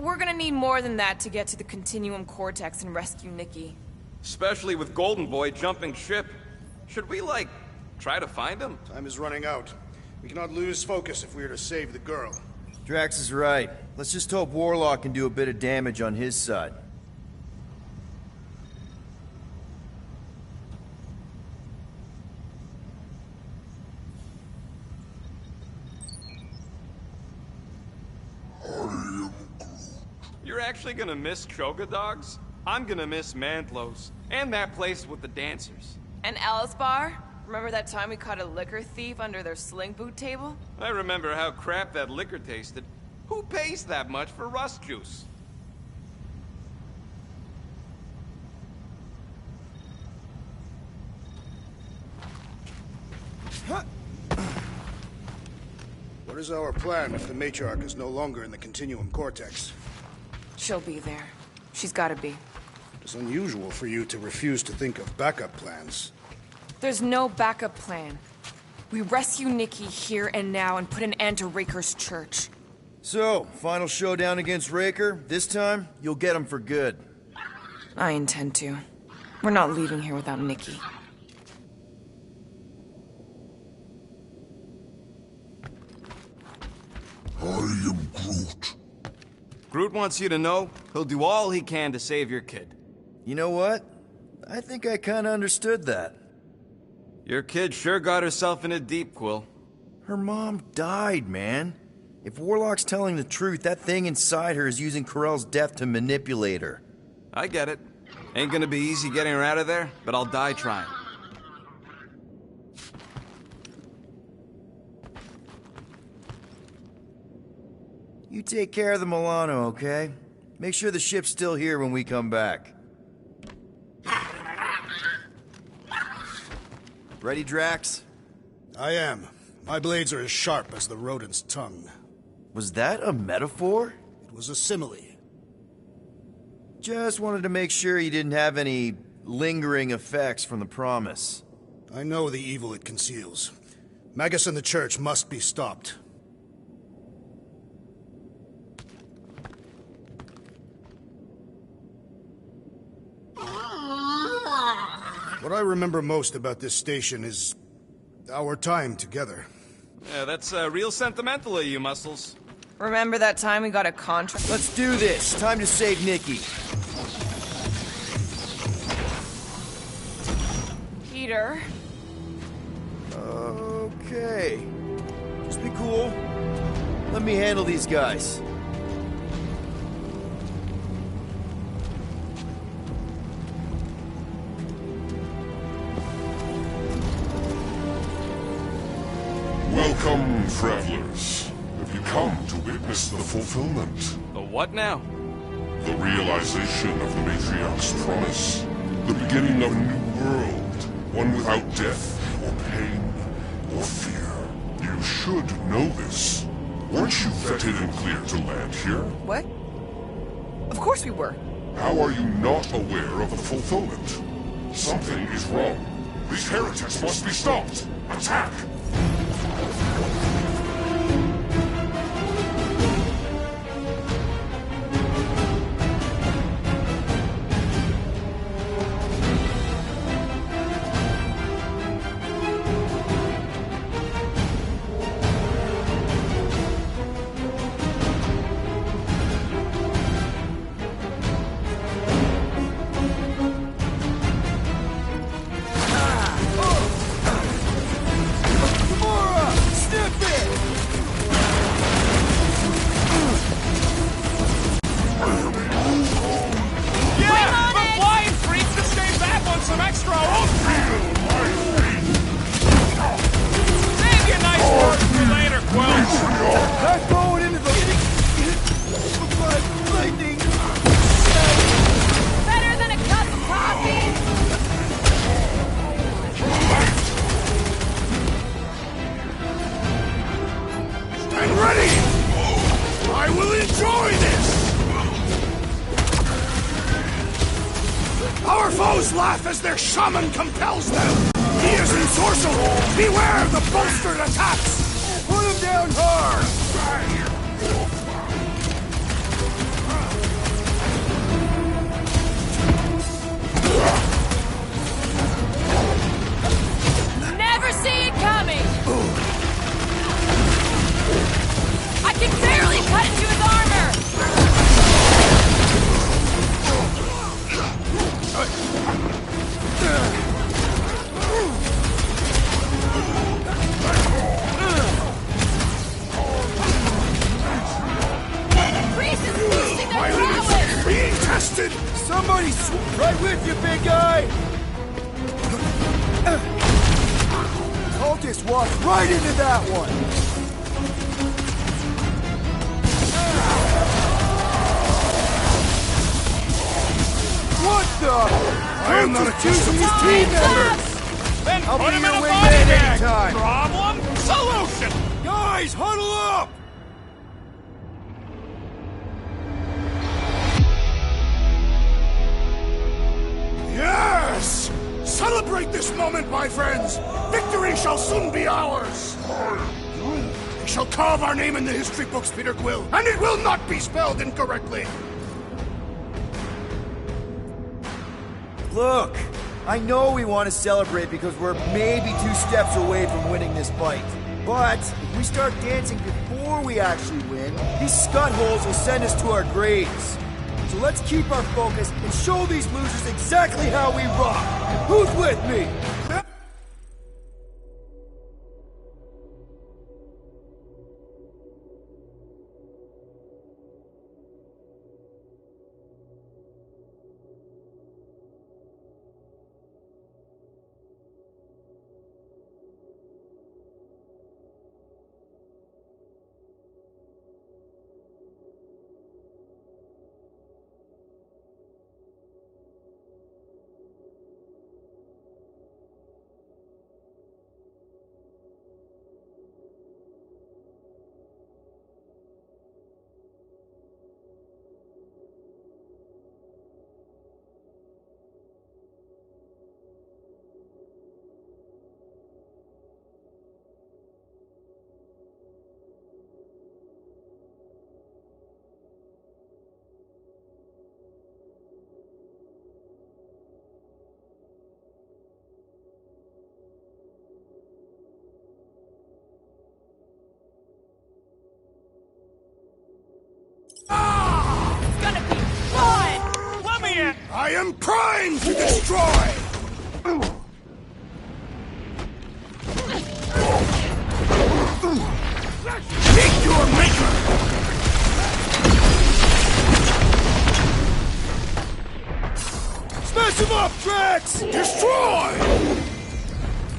We're gonna need more than that to get to the Continuum Cortex and rescue Nikki. Especially with Golden Boy jumping ship. Should we, like, try to find him? Time is running out. We cannot lose focus if we are to save the girl. Drax is right. Let's just hope Warlock can do a bit of damage on his side. You're actually gonna miss Choga Dogs? I'm gonna miss Mantlos. And that place with the dancers. And Alice Bar? Remember that time we caught a liquor thief under their sling boot table? I remember how crap that liquor tasted. Who pays that much for rust juice? What is our plan if the matriarch is no longer in the Continuum Cortex? She'll be there. She's gotta be. It's unusual for you to refuse to think of backup plans. There's no backup plan. We rescue Nikki here and now and put an end to Raker's church. So, final showdown against Raker. This time, you'll get him for good. I intend to. We're not leaving here without Nikki. I am Groot. Groot wants you to know he'll do all he can to save your kid. You know what? I think I kinda understood that. Your kid sure got herself in a deep, Quill. Her mom died, man. If Warlock's telling the truth, that thing inside her is using Corell's death to manipulate her. I get it. Ain't gonna be easy getting her out of there, but I'll die trying. You take care of the Milano, okay? Make sure the ship's still here when we come back. Ready, Drax? I am. My blades are as sharp as the rodent's tongue. Was that a metaphor? It was a simile. Just wanted to make sure you didn't have any lingering effects from the promise. I know the evil it conceals. Magus and the church must be stopped. What I remember most about this station is our time together. Yeah, that's real sentimental of you, Muscles. Remember that time we got a contract? Let's do this. Time to save Nikki. Peter. Okay. Just be cool. Let me handle these guys. Welcome, travelers. Have you come to witness the fulfillment? The what now? The realization of the Matriarch's promise. The beginning of a new world. One without death, or pain, or fear. You should know this. Weren't you vetted and cleared to land here? What? Of course we were. How are you not aware of the fulfillment? Something is wrong. These heretics must be stopped. Attack! Our foes laugh as their shaman compels them! He is ensorcelled! Beware the bolstered attacks! Put him down hard! it, big guy! Cultist walked right into that one! What the? I am not accusing these team members! Then I'll put be him your in a wingman body bag! anytime. Problem? Solution! Guys, huddle up! Yes! Celebrate this moment, my friends! Victory shall soon be ours! They shall carve our name in the history books, Peter Quill, and it will not be spelled incorrectly! Look, I know we want to celebrate because we're maybe 2 steps away from winning this fight. But if we start dancing before we actually win, these scutholes will send us to our graves. So let's keep our focus and show these losers exactly how we rock. Who's with me? It's gonna be fun! Let me in! I am primed to destroy! Meet your maker! Smash him up, Drax! Destroy!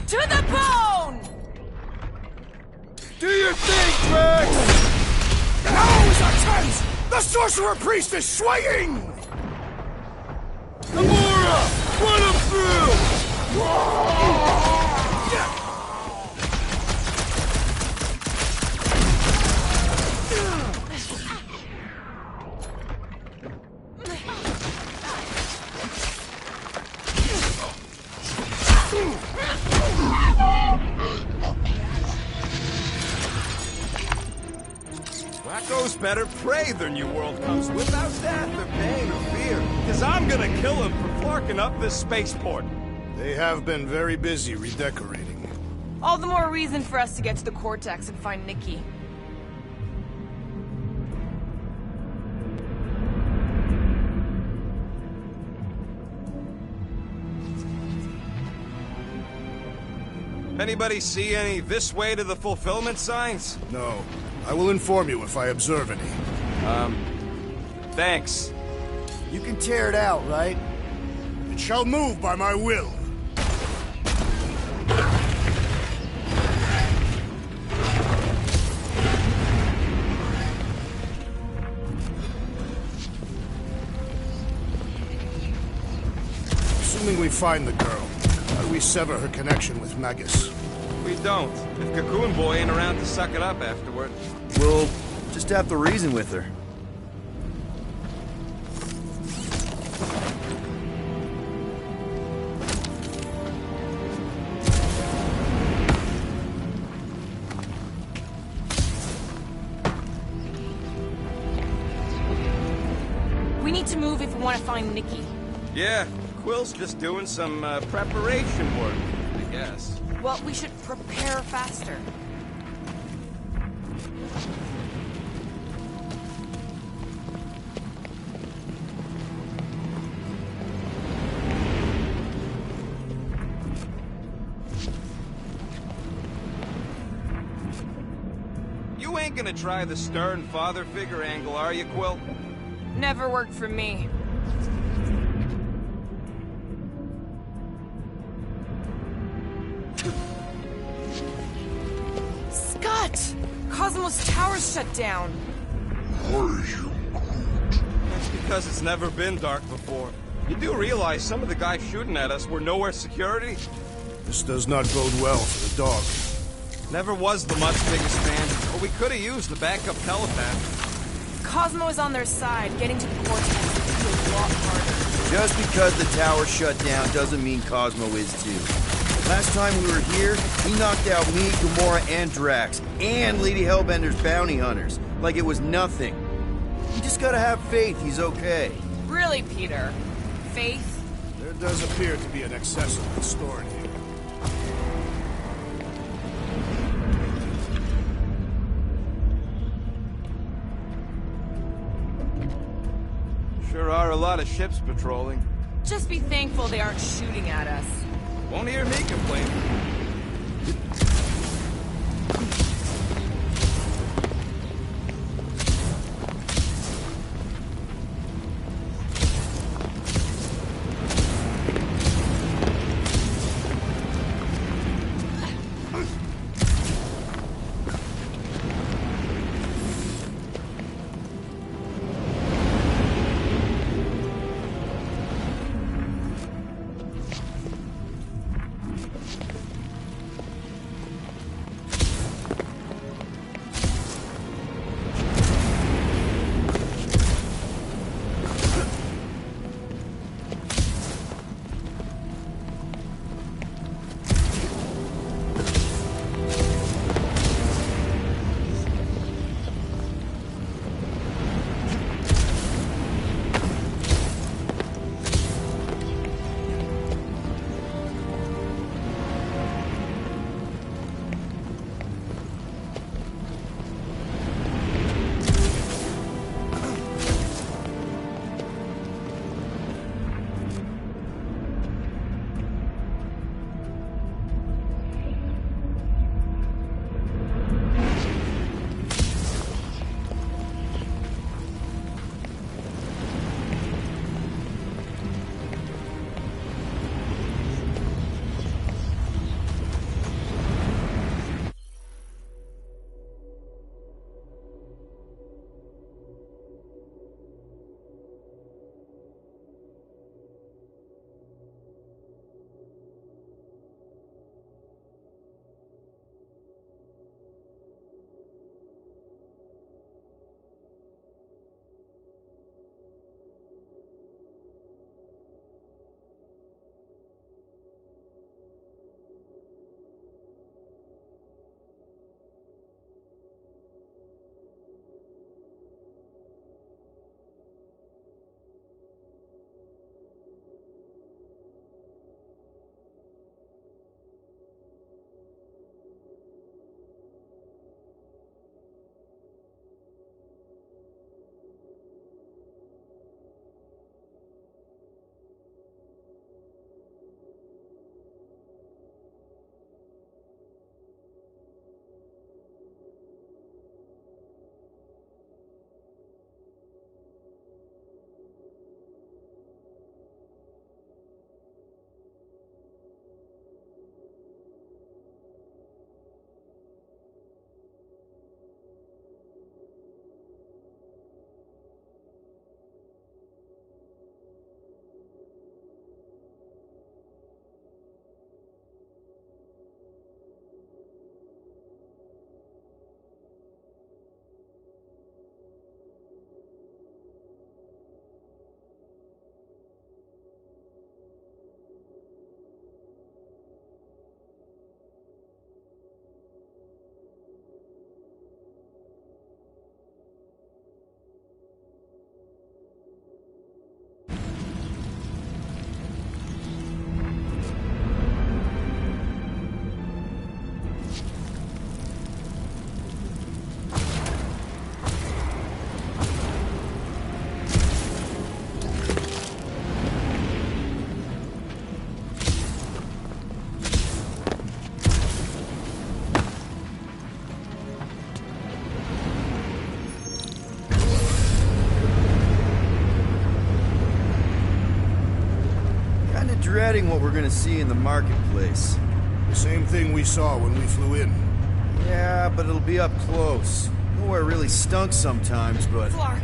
To the bone! Do your thing, Drax! Now is our chance! The Sorcerer Priest is swaying! Gamora! Run him through! Wacko's better pray their new world comes without death or pain or fear. Cause I'm gonna kill him for flarking up this spaceport. They have been very busy redecorating. All the more reason for us to get to the Cortex and find Nikki. Anybody see any this way to the fulfillment signs? No. I will inform you if I observe any. Thanks. You can tear it out, right? It shall move by my will. Assuming we find the girl, how do we sever her connection with Magus? We don't. If Cocoon Boy ain't around to suck it up afterward. We'll just have to reason with her. We need to move if we want to find Nikki. Yeah, Quill's just doing some preparation work, I guess. Well, we should prepare faster. You ain't gonna try the stern father figure angle, are you, Quill? Never worked for me. What? Cosmos Tower's shut down. That's because it's never been dark before. You do realize some of the guys shooting at us were nowhere security? This does not bode well for the dog. Never was the much biggest fan, but we could have used the backup telepath. Cosmo is on their side. Getting to the Cortex will be a lot harder. Just because the tower shut down doesn't mean Cosmo is too. Last time we were here, he knocked out me, Gamora, and Drax, and Lady Hellbender's bounty hunters, like it was nothing. You just gotta have faith he's okay. Really, Peter? Faith? There does appear to be an excess of it stored here. Sure are a lot of ships patrolling. Just be thankful they aren't shooting at us. Won't hear me complain. dreading what we're gonna see in the marketplace. The same thing we saw when we flew in. Yeah, but it'll be up close. Nowhere really stunk sometimes, but... Clark!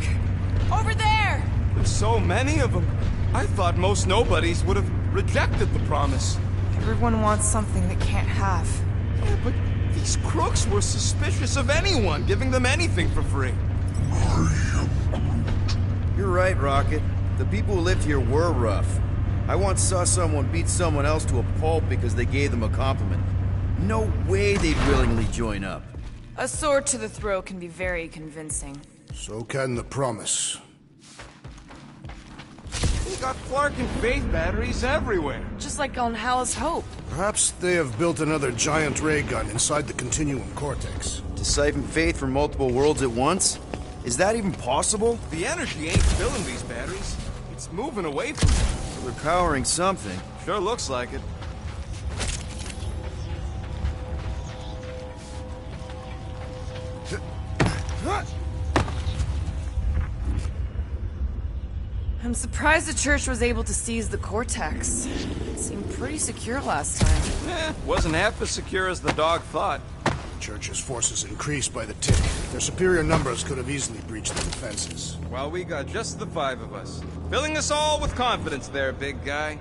Over there! There's so many of them. I thought most nobodies would have rejected the promise. Everyone wants something they can't have. Yeah, but these crooks were suspicious of anyone giving them anything for free. You're right, Rocket. The people who lived here were rough. I once saw someone beat someone else to a pulp because they gave them a compliment. No way they'd willingly join up. A sword to the throat can be very convincing. So can the promise. They got Clark and Faith batteries everywhere. Just like on Hal's Hope. Perhaps they have built another giant ray gun inside the Continuum Cortex. To siphon faith from multiple worlds at once? Is that even possible? The energy ain't filling these batteries. It's moving away from them. They're powering something. Sure looks like it. I'm surprised the church was able to seize the Cortex. It seemed pretty secure last time. Wasn't half as secure as the dog thought. The Church's forces increased by the tick. Their superior numbers could have easily breached the defenses. Well, we got just the 5 of us. Filling us all with confidence there, big guy.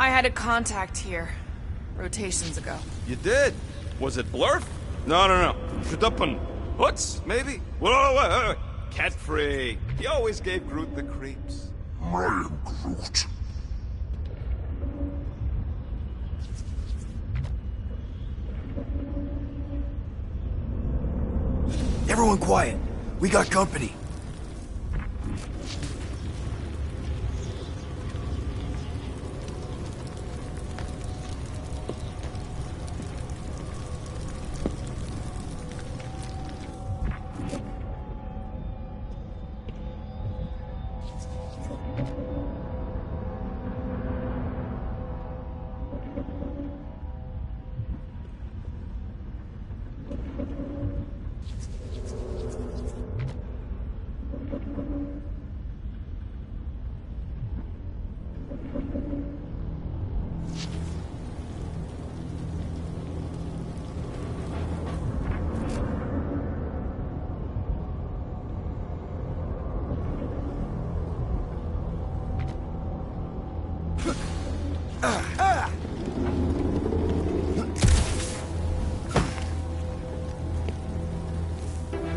I had a contact here, rotations ago. You did? Was it Blurf? No. Shadupin. Hoots, maybe? Whoa. Cat free. He always gave Groot the creeps. I am Groot. Everyone quiet. We got company.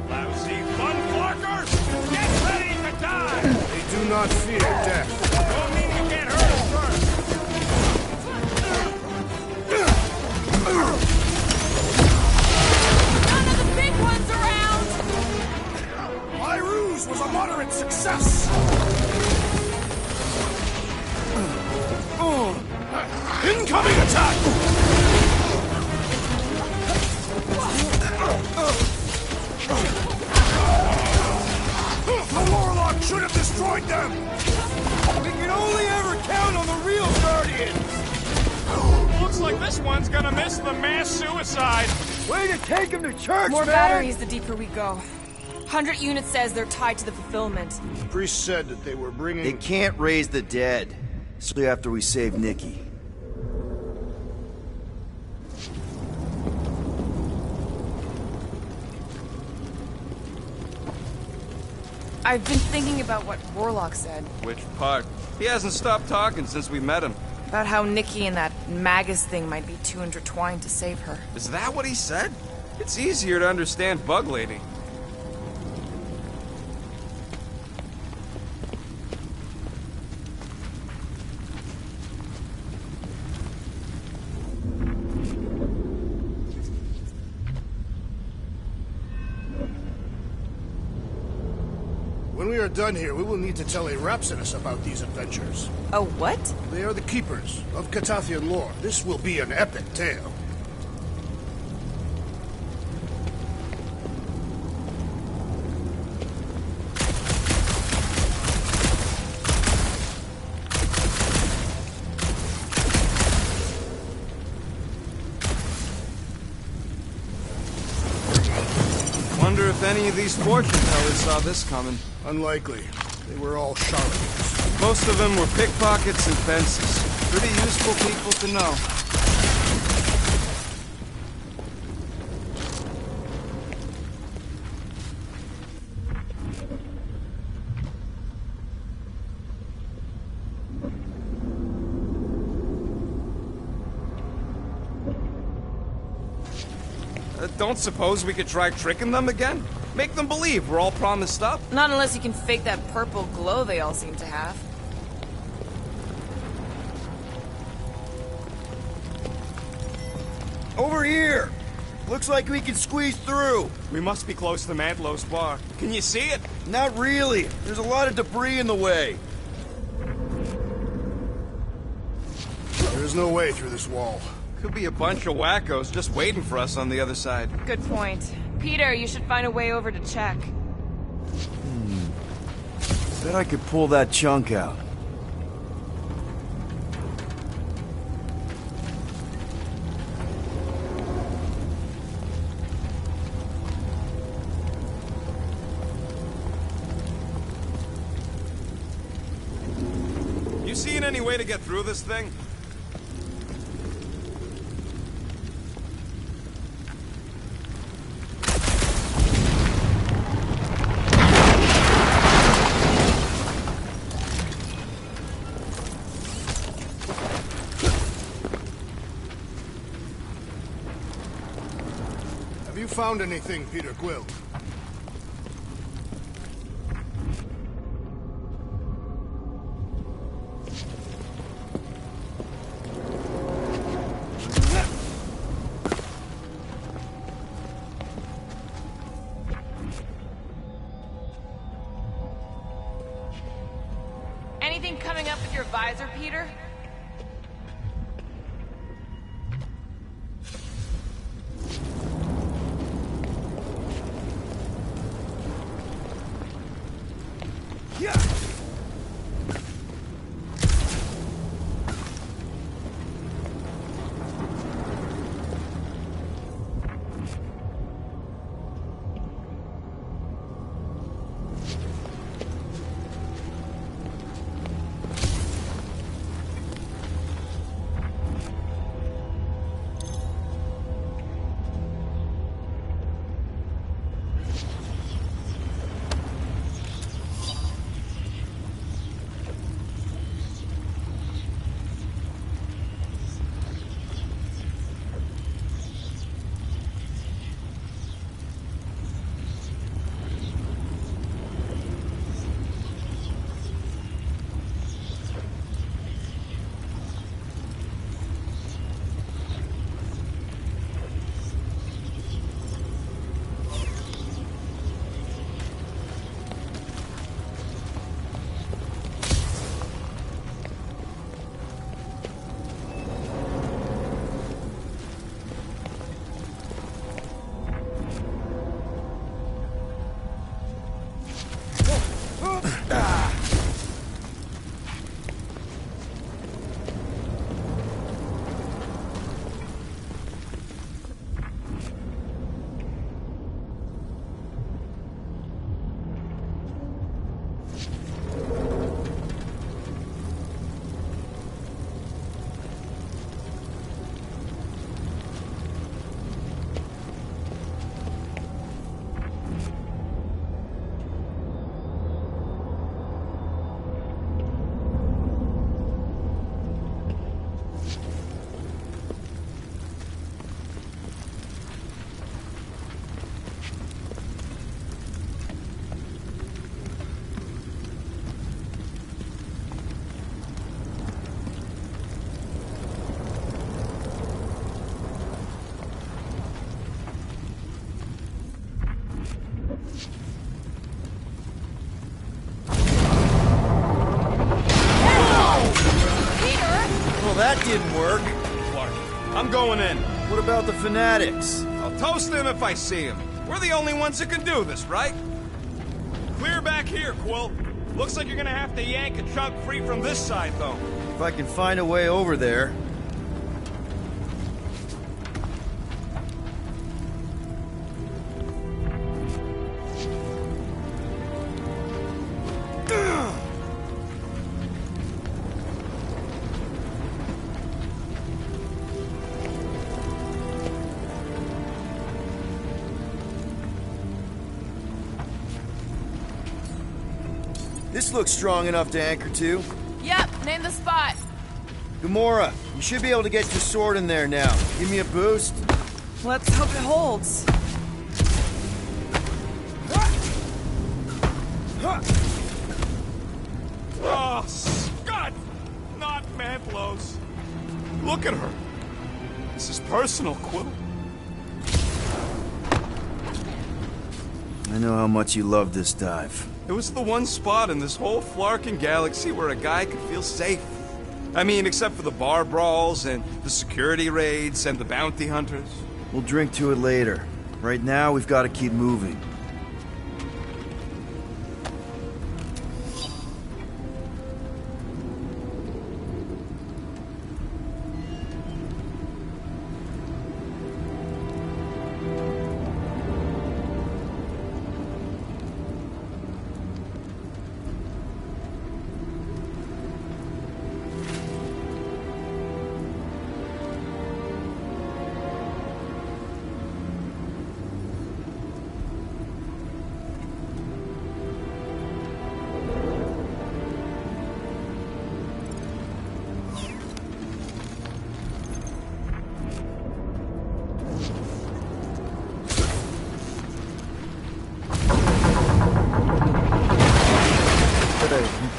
Lousy fun flarkers! Get ready to die! They do not fear death. Don't mean you can't hurt us first! None of the big ones around! My ruse was a moderate success. Incoming attack! The Warlock should have destroyed them! We can only ever count on the real Guardians! Looks like this one's gonna miss the mass suicide! Way to take him to church, More man! batteries the deeper we go. 100 units says they're tied to the fulfillment. The priest said that they were bringing... They can't raise the dead. Especially after we save Nikki. I've been thinking about what Warlock said. Which part? He hasn't stopped talking since we met him. About how Nikki and that Magus thing might be too intertwined to save her. Is that what he said? It's easier to understand Bug Lady. When we are done here, we will need to tell a Rhapsodus about these adventures. Oh, what? They are the keepers of Catathian lore. This will be an epic tale. Wonder if any of these fortune tellers saw this coming. Unlikely. They were all charlatans. Most of them were pickpockets and fences. Pretty useful people to know. Don't suppose we could try tricking them again? Make them believe we're all promised up? Not unless you can fake that purple glow they all seem to have. Over here! Looks like we can squeeze through. We must be close to Mantlow's bar. Can you see it? Not really. There's a lot of debris in the way. There's no way through this wall. Could be a bunch of wackos just waiting for us on the other side. Good point. Peter, you should find a way over to check. Bet I could pull that chunk out. You seen any way to get through this thing? Have you found anything, Peter Quill? Anything coming up with your visor, Peter? That didn't work. Clark, I'm going in. What about the fanatics? I'll toast him if I see him. We're the only ones who can do this, right? Clear back here, Quill. Looks like you're gonna have to yank a chunk free from this side, though. If I can find a way over there. This looks strong enough to anchor to. Yep, name the spot. Gamora, you should be able to get your sword in there now. Give me a boost. Let's hope it holds. Oh, Scott! Not Mantlos. Look at her. This is personal, Quill. I know how much you love this dive. It was the one spot in this whole Flarkin galaxy where a guy could feel safe. I mean, except for the bar brawls and the security raids and the bounty hunters. We'll drink to it later. Right now, we've got to keep moving.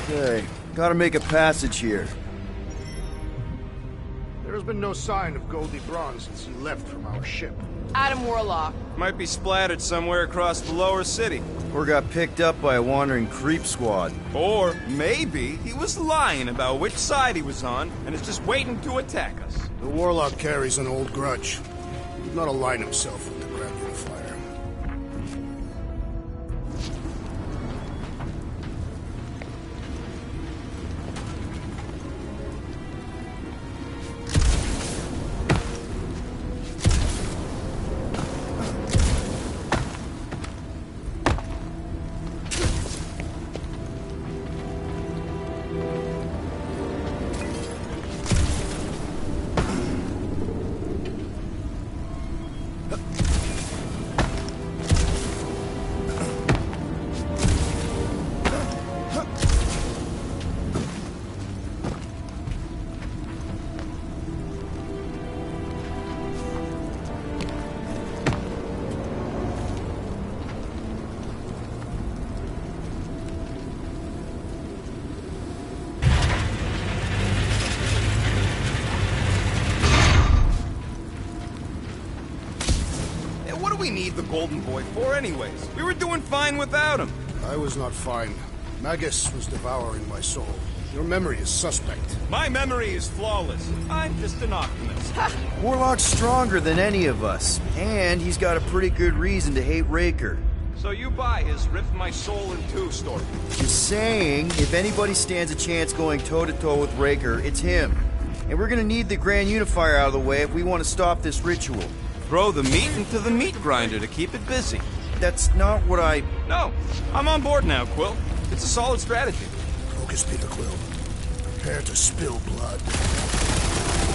Okay, gotta make a passage here. There has been no sign of Goldie Braun since he left from our ship. Adam Warlock. Might be splattered somewhere across the lower city. Or got picked up by a wandering creep squad. Or maybe he was lying about which side he was on and is just waiting to attack us. The Warlock carries an old grudge. He did not align himself with the Grand Unifier. We need the Golden Boy for anyways. We were doing fine without him. I was not fine. Magus was devouring my soul. Your memory is suspect. My memory is flawless. I'm just an optimist. Warlock's stronger than any of us, and he's got a pretty good reason to hate Raker. So you buy his rip my soul in two story. Just saying, if anybody stands a chance going toe-to-toe with Raker, it's him. And we're gonna need the Grand Unifier out of the way if we want to stop this ritual. Throw the meat into the meat grinder to keep it busy. That's not what I... No, I'm on board now, Quill. It's a solid strategy. Focus, Peter Quill. Prepare to spill blood.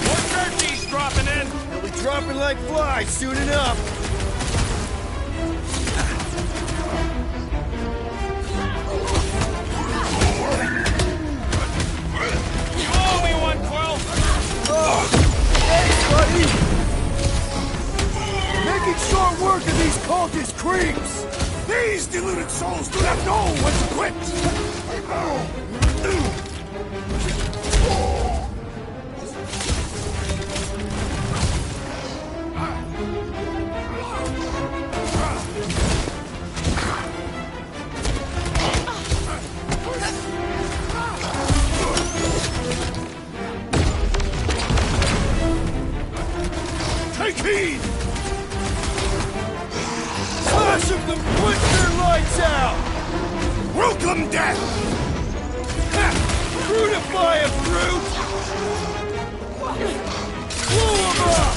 More turkeys dropping in! They'll be dropping like flies soon enough. You owe me one, Quill! Oh, thanks, buddy! Making short work of these cultist creeps! These deluded souls do not know when to quit! Take heed! Slash of them, put their lights out! Welcome death! Brutify him, Groot! Blow him up!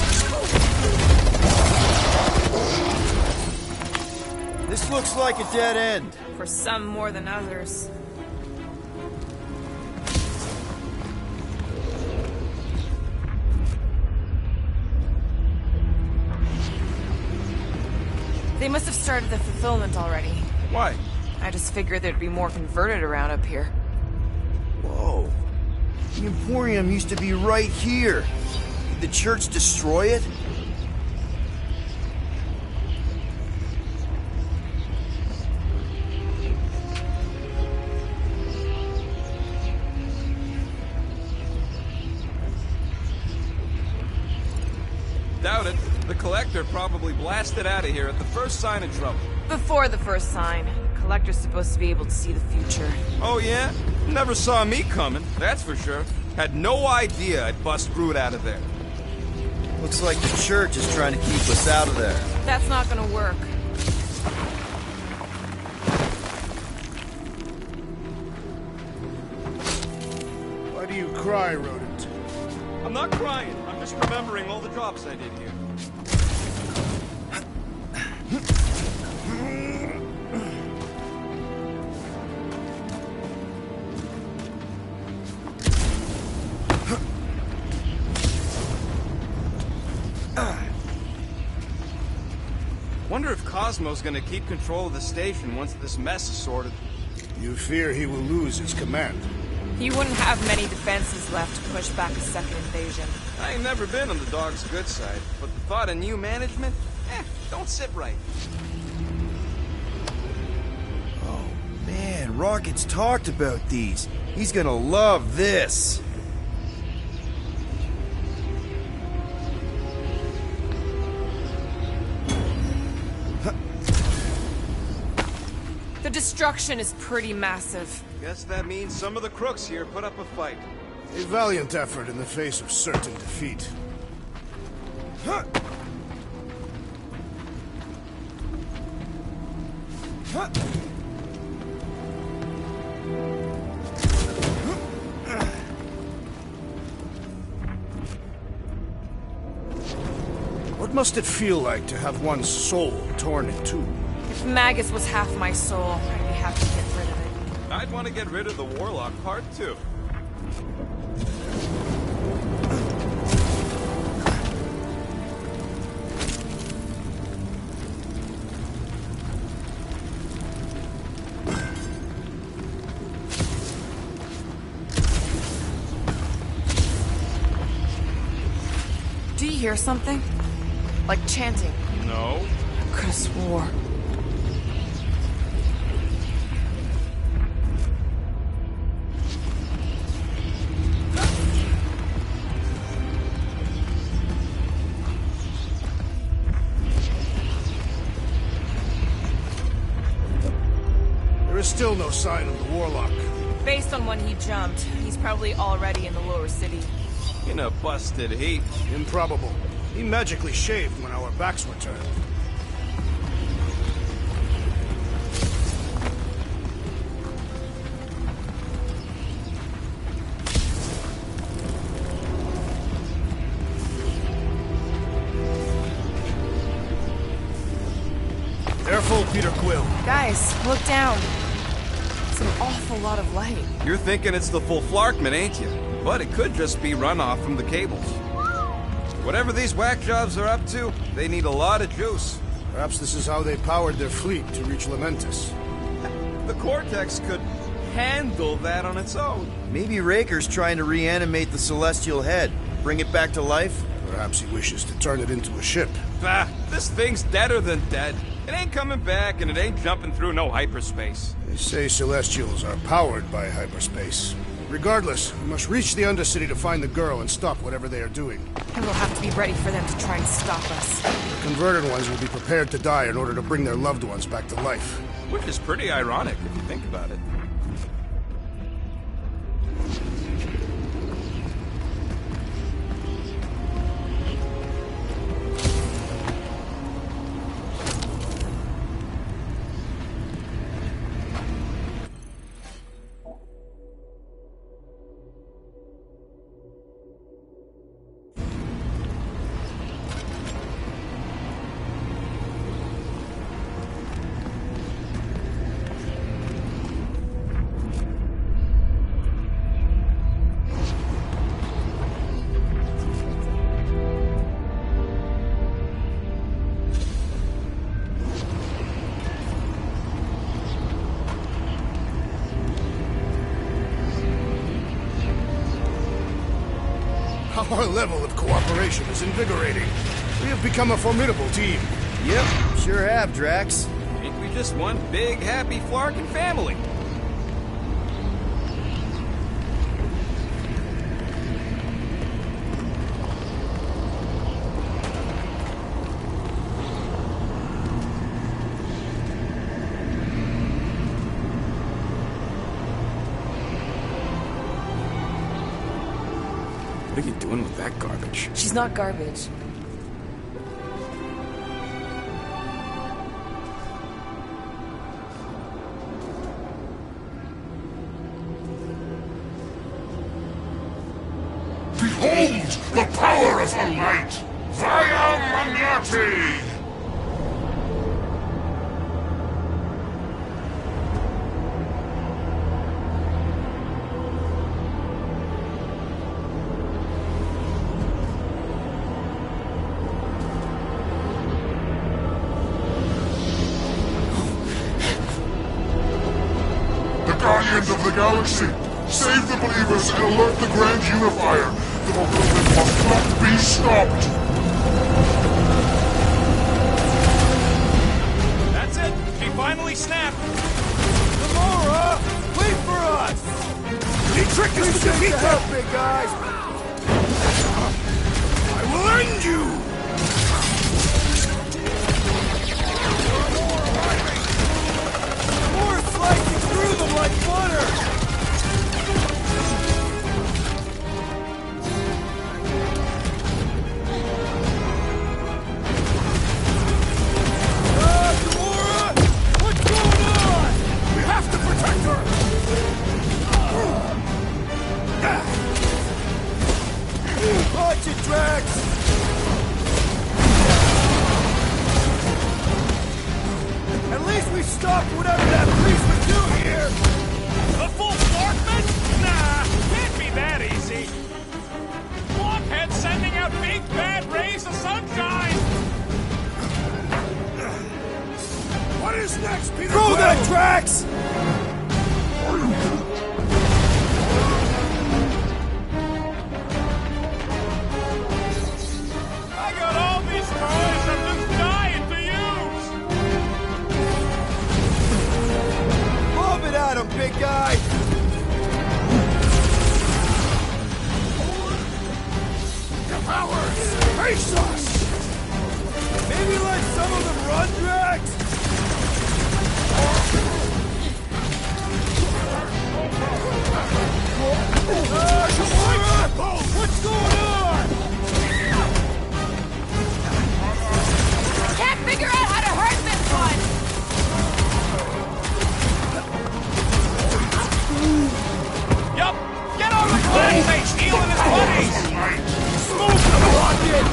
This looks like a dead end. For some more than others. They must have started the fulfillment already. Why? I just figured there'd be more converted around up here. Whoa. The Emporium used to be right here. Did the church destroy it? Doubt it. The Collector probably blasted out of here at the first sign of trouble. Before the first sign. Collector's supposed to be able to see the future. Oh yeah? Never saw me coming, that's for sure. Had no idea I'd bust Root out of there. Looks like the church is trying to keep us out of there. That's not gonna work. Why do you cry, rodent? I'm not crying. I'm just remembering all the drops I did here. Wonder if Cosmo's gonna keep control of the station once this mess is sorted. You fear he will lose his command. He wouldn't have many defenses left to push back a second invasion. I ain't never been on the dog's good side, but the thought of new management, don't sit right. Oh man, Rocket's talked about these. He's gonna love this. The destruction is pretty massive. Guess that means some of the crooks here put up a fight. A valiant effort in the face of certain defeat. What must it feel like to have one's soul torn in two? If Magus was half my soul, I'd be happy to get rid of it. I'd want to get rid of the Warlock part, too. Do you hear something? Like chanting. No. I could have swore. There is still no sign of the Warlock. Based on when he jumped, he's probably already in the lower city. In a busted heap. Improbable. He magically shaved when our backs were turned. Careful, Peter Quill. Guys, look down. It's an awful lot of light. You're thinking it's the full Flarkman, ain't you? But it could just be runoff from the cables. Whatever these whack jobs are up to, they need a lot of juice. Perhaps this is how they powered their fleet to reach Lamentus. The Cortex could handle that on its own. Maybe Raker's trying to reanimate the Celestial Head. Bring it back to life? Perhaps he wishes to turn it into a ship. Ah, this thing's deader than dead. It ain't coming back, and it ain't jumping through no hyperspace. They say Celestials are powered by hyperspace. Regardless, we must reach the Undercity to find the girl and stop whatever they are doing. And we'll have to be ready for them to try and stop us. The converted ones will be prepared to die in order to bring their loved ones back to life. Which is pretty ironic, if you think about it. Our level of cooperation is invigorating. We have become a formidable team. Yep, sure have, Drax. Ain't we just one big, happy Flarkin family? What are you doing with that garbage? She's not garbage. Behold the power of the light! Via Magnati! The Guardians of the Galaxy! Save the believers and alert the Grand Unifier! The movement must not be stopped! That's it! He finally snapped! Gamora! Wait for us! He tricked us to defeat them! Big guys! I will end you! More slicing through them like butter! Gamora! What's going on? We have to protect her! Watch it, Drax! At least we stopped whatever that priest was doing here! The full Flarkman? Nah, can't be that easy. Blockhead sending out big bad rays of sunshine! What is next, Peter Throw Quill? that, Drax! I got all these toys I'm just dying to use! Lob it at him, big guy! Powers! Face us! Maybe let some of them run, Drax? What's going on? Can't figure out how to hurt this one! Yup! Get on the glass face, healing his buddies! Smoke the rocket!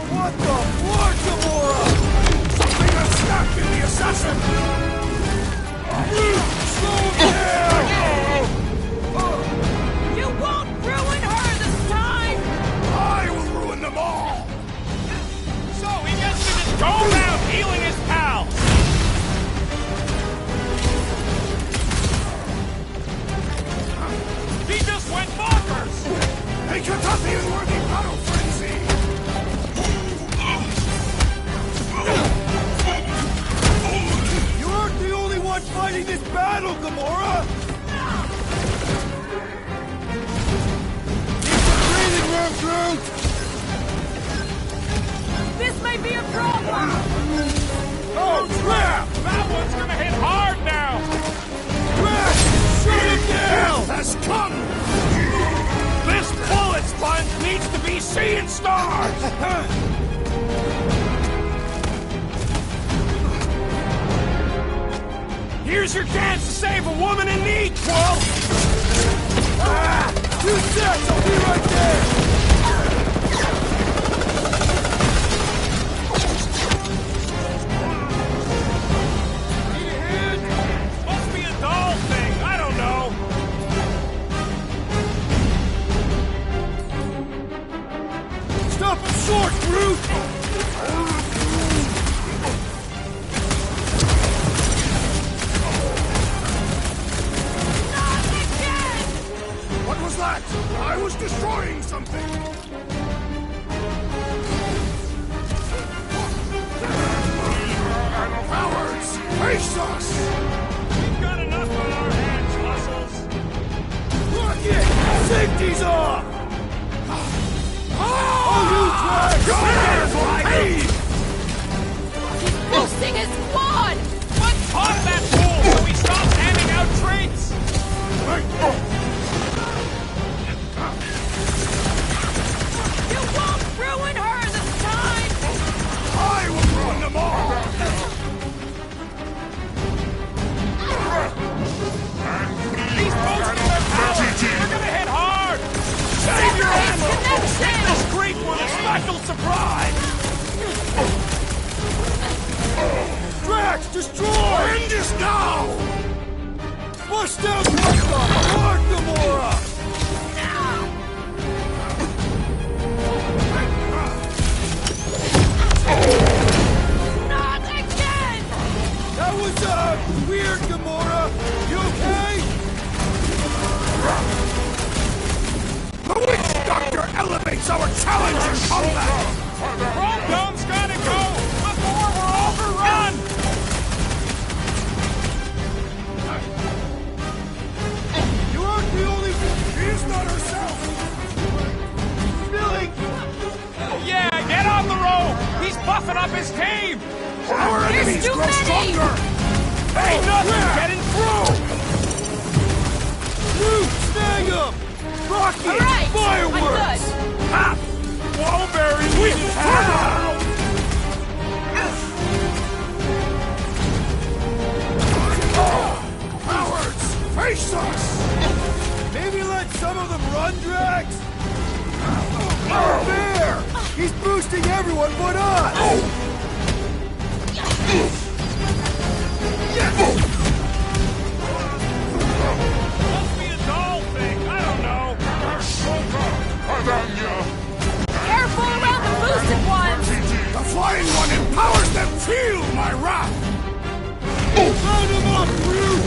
What the fuck, Gamora? Something has snapped in the assassin! Slow down! You won't ruin her this time! I will ruin them all! So he gets to just go around healing his pals! He just went bonkers! A Katafian-worthy battle frenzy! You aren't the only one fighting this battle, Gamora! Keep the breathing room, Groot! This may be a problem! Oh, crap! That one's gonna hit hard now! Drax! Shut him down! Has come! This bullet sponge needs to be seeing stars! Here's your chance to save a woman in need, Quill! Ah! 2 seconds! I'll be right there! Need a hand? Must be a doll thing, I don't know. Stop him short, Groot! What was destroying something! Cowards! Face us! We've got enough on our hands, muscles. Rocket! Safety's off! Oh, you drag! Boosting his squad! Let's pop that fool so he stops handing out traits! You won't ruin her this time! I will ruin them all! He's boosting their power! They're gonna hit hard! Save your ammo! Hit this creep with a special surprise! Drax, destroy! End this now! Bust down Lord Gamora! Not again! That was, weird, Gamora! You okay? The Witch Doctor elevates our challenge in combat! Chrome Dome's gotta go before we're overrun! You aren't the only one! She is not herself! Billy! Yeah, get on the rope! He's buffing up his team! Our enemies too grow many! stronger! Ain't nothing getting through! Luke, snag him! Rocket! All right, Fireworks! I'm good. Ha! Wallberry needed help! Cowards! Face us! Maybe let some of them run, Drax? Not fair! He's boosting everyone but us! Must be a doll thing, I don't know. Careful around the boosted ones! The flying one empowers them! Feel my wrath! Round him up, Groot!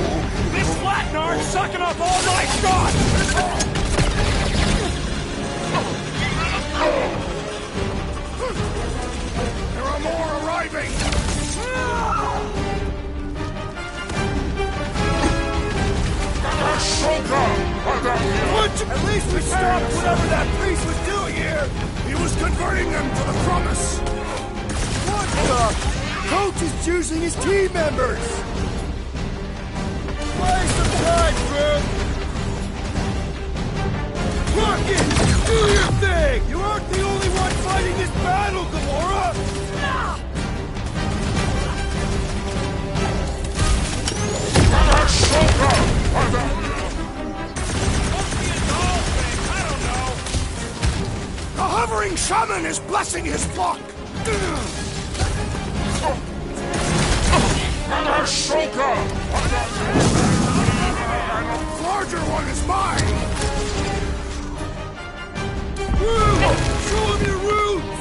This Flatnard's sucking up all my shots! There are more arriving! At least we stopped whatever that priest was doing here! He was converting them to the promise! What the? Coach is choosing his team members! Play some time, Groot! Rocket! Do your thing! You aren't the only one fighting this battle, Gamora! Must be a doll thing, I don't know. The hovering shaman is blessing his flock! The larger one is mine! Groot! Show him your roots!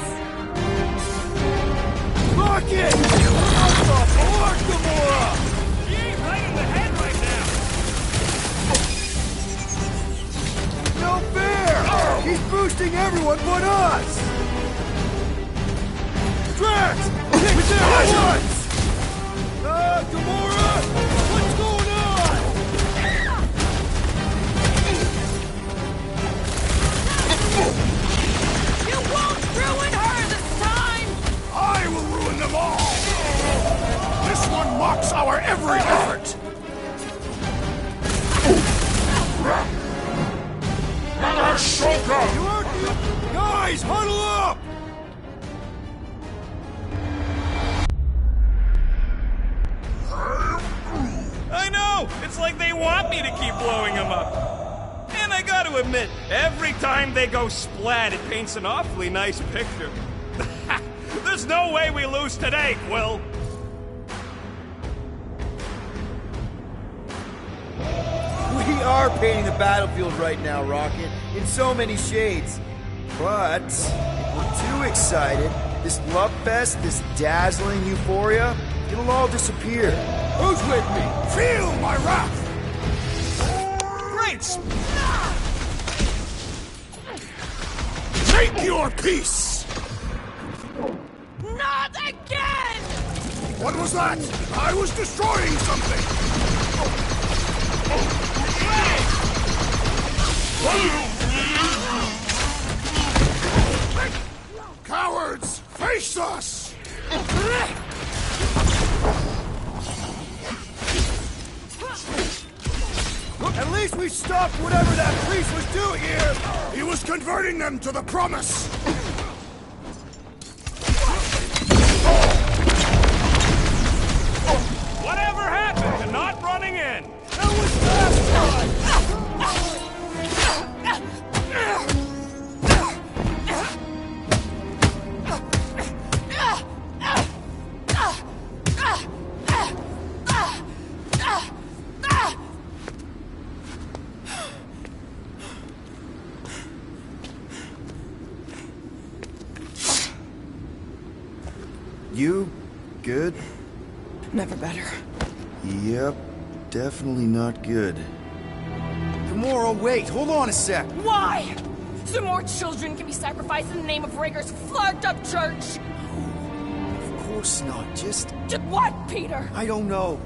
Rocket! What the fuck, Gamora? He ain't right in the head right now. No fair! He's boosting everyone but us! Drax! Kick there once! Gamora! What's going on? You won't ruin her this time! I will ruin them all! This one mocks our every effort! You aren't the... Guys, huddle up! I know! It's like they want me to keep blowing them up. And I gotta admit, every time they go splat, it paints an awfully nice picture. There's no way we lose today, Quill. We are painting the battlefield right now, Rocket, in so many shades. But if we're too excited, this love fest, this dazzling euphoria, it'll all disappear. Who's with me? Feel my wrath! Great! Take your peace! Not again! What was that? I was destroying something! Cowards! Face us! At least we stopped whatever that priest was doing here! He was converting them to the promise! Whatever happened to not running in? That was last time! You good? Never better. Yep, definitely not good. Gamora, wait, hold on a sec. Why? So more children can be sacrificed in the name of Raker's flagged-up church? Of course not, just... What, Peter? I don't know.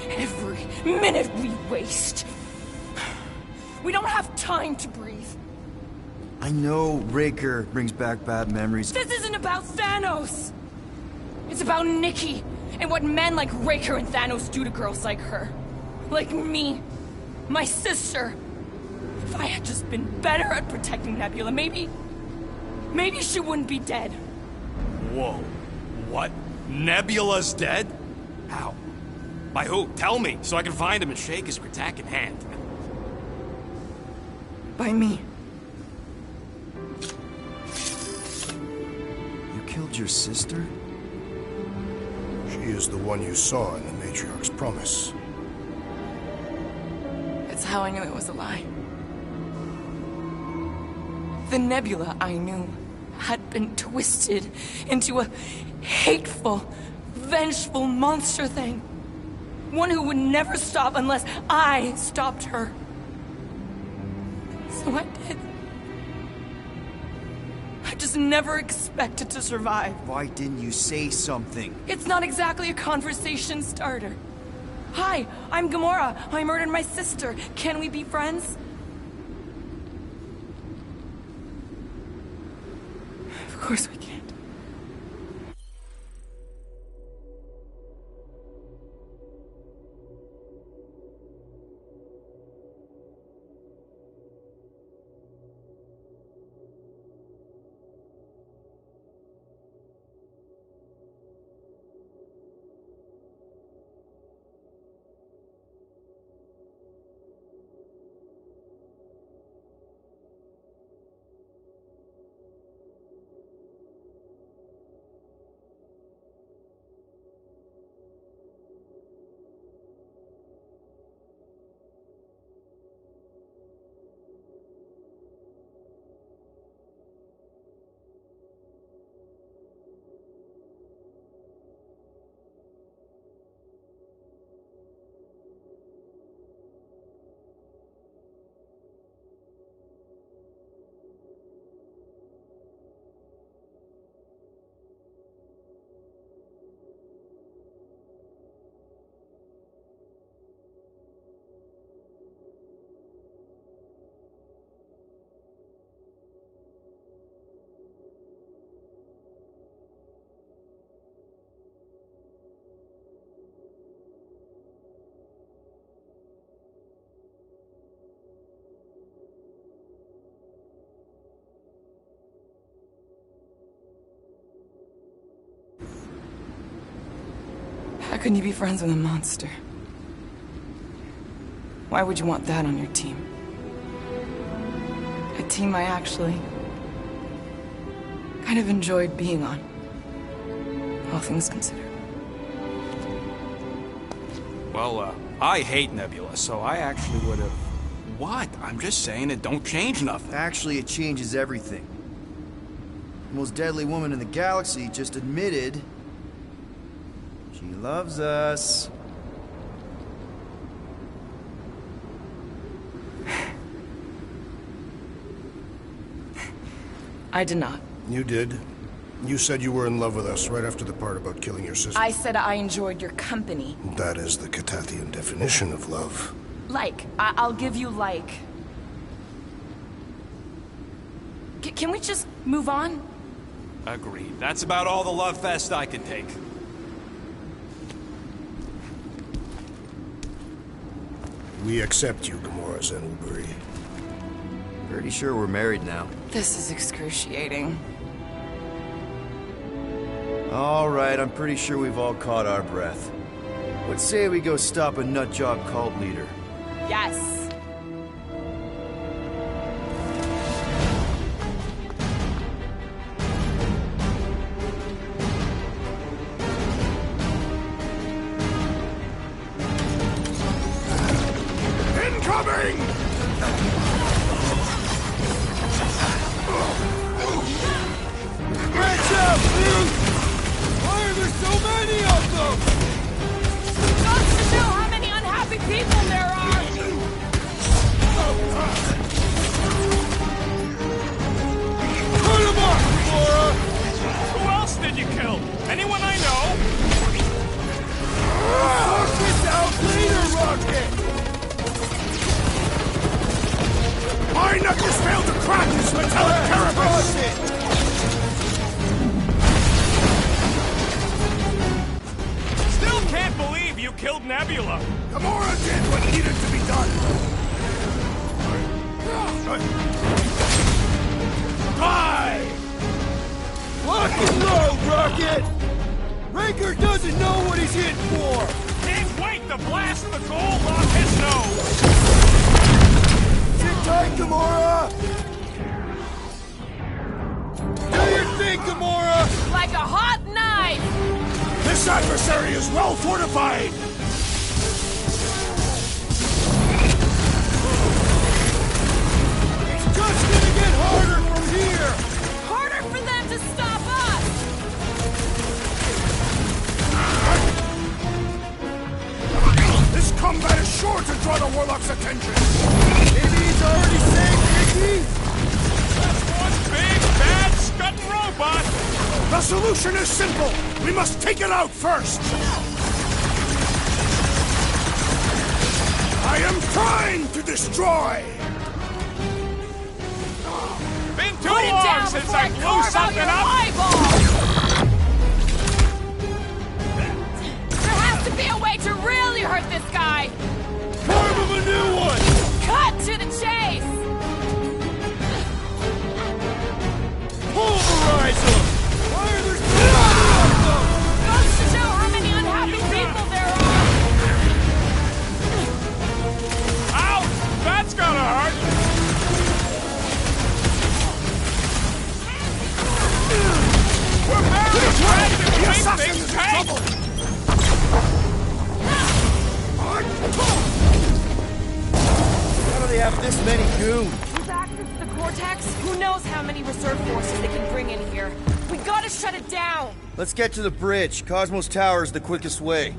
Every minute we waste. We don't have time to breathe. I know Raker brings back bad memories. This isn't about Thanos! It's about Nikki, and what men like Raker and Thanos do to girls like her. Like me. My sister. If I had just been better at protecting Nebula, maybe she wouldn't be dead. Whoa. What? Nebula's dead? How? By who? Tell me, so I can find him and shake his Kratak in hand. By me. You killed your sister? She is the one you saw in the Matriarch's promise. It's how I knew it was a lie. The Nebula I knew had been twisted into a hateful, vengeful monster thing. One who would never stop unless I stopped her. So I did. I just never expected to survive. Why didn't you say something? It's not exactly a conversation starter. Hi, I'm Gamora. I murdered my sister. Can we be friends? Of course we can't. How can you be friends with a monster? Why would you want that on your team? A team I actually kind of enjoyed being on, all things considered. Well, I hate Nebula, so I actually would have... What? I'm just saying it don't change nothing. Actually, it changes everything. The most deadly woman in the galaxy just admitted she loves us. I did not. You did. You said you were in love with us right after the part about killing your sister. I said I enjoyed your company. That is the Catathian definition of love. Like. I'll give you like. Can we just move on? Agreed. That's about all the love fest I can take. We accept you, Gamora Zenoburi. Pretty sure we're married now. This is excruciating. All right, I'm pretty sure we've all caught our breath. What say we go stop a nutjob cult leader? Yes. Incoming! Branch out, please! Why are there so many of them? Goes to show how many unhappy people there are! Put them up, Gamora! Who else did you kill? Anyone I know? Sort this out later, Rocket! My knuckles failed to crack this metallic carapace! Still can't believe you killed Nebula. Gamora did what needed to be done. Die! Lock and load, Rocket! Raker doesn't know what he's in for! Can't wait to blast the gold off his nose. Sit tight, Gamora! Do your thing, Gamora! Like a hot knife! This adversary is well fortified! It's just gonna get harder from here! Harder for them to stop us! This combat is sure to draw the Warlock's attention! Maybe he's already saved Nikki? That's one big, bad, scudding robot. The solution is simple! We must take it out first! I am trying to destroy! Been too Put it long down since before I I blew carve out something your up. eyeball! There has to be a way to really hurt this guy! Carve him a new one! Cut to the chase! Pulverize him! Why are there so many of them? Goes to show how many unhappy people there are! Ouch! That's gonna hurt. We're barely trying to The keep assassin things is in tight. trouble! How do they have this many goons? With access to the Cortex, who knows how many reserve forces they can bring in here. We gotta shut it down! Let's get to the bridge. Cosmos Tower is the quickest way.